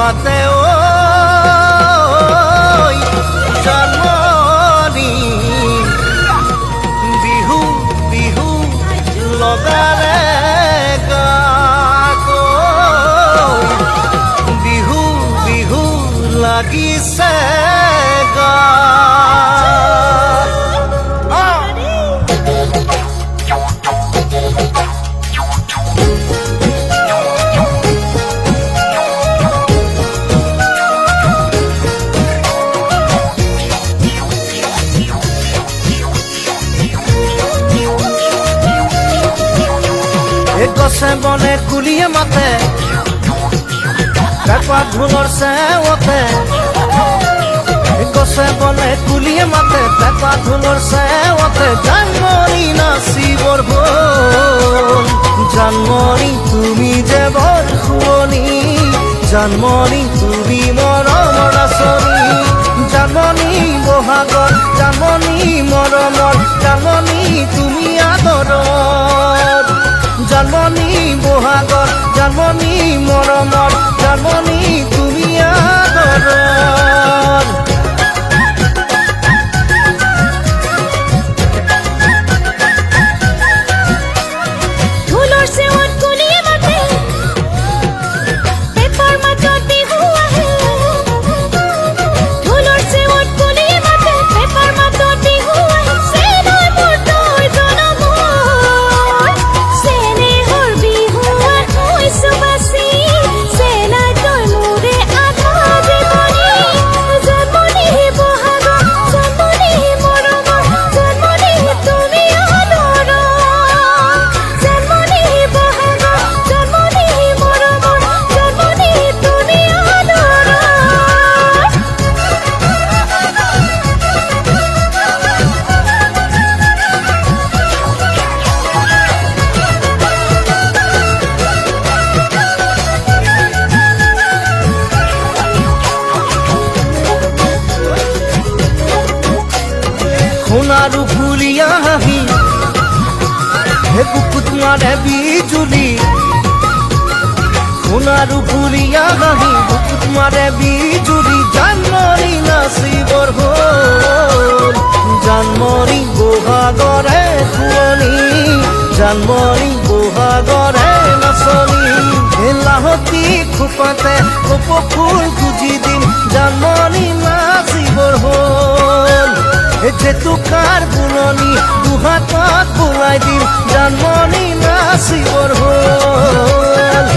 মাতে ঐ জানমণি বিহু বিহু লগাৰে গাক বিহু বিহু লাগিছে গছে বনে কুলিয়ে মাতে পেপা ঢোলৰ চেৱতে গছে বনে কুলিয়ে মাতে পেপা ঢোলৰ চেৱতে জানমণি নাচিবৰ হ'ল জানমণি তুমি যে বৰ শুৱনি জানমণি তুমি মৰমৰ আচনি জানমণি বহাগৰ জানমণি মৰমৰ জানমণি তুমি আদৰৰ জানমণি বহাগৰ জানমণি মৰমৰ জানমণি তুমি আদৰৰ ঢোলৰ চেৱত কুলিয়ে মাতে পেপাৰ মাজত বিহু আহে ঢোলৰ চেৱত কুলিয়ে মাতে পেপাৰ মাজত বিহু আহে চেনাই মোৰ তই জনমৰ চেনেহৰ বিহুৱান হৈছো বাচি চেনাই তই মোৰে আধা জীৱনী জানমণি বহাগৰ জানমণি মৰমৰ জানমণি তুমি আদৰৰ জানমণি বহাগৰ জানমণি মৰমৰ জানমণি তুমি আদৰৰ সোণাৰু ফুলিয়া হাঁহি হে বুকুত মাৰে বিজুলি সোণাৰু ফুলিয়া হাঁহি বুকুত মাৰে বিজুলি জানমণি নাচিবৰ হ'ল জানমণি বহাগৰে শুৱনি জানমণি বহাগৰে নাচনি লাহতি খোপাতে কপৌ ফুল গুজি দিম জানমণি নাচিবৰ হ'ল জেতুকাৰ বুলনি দুহাতত বোলাই দিম জানমণি নাচিবৰ হ'ল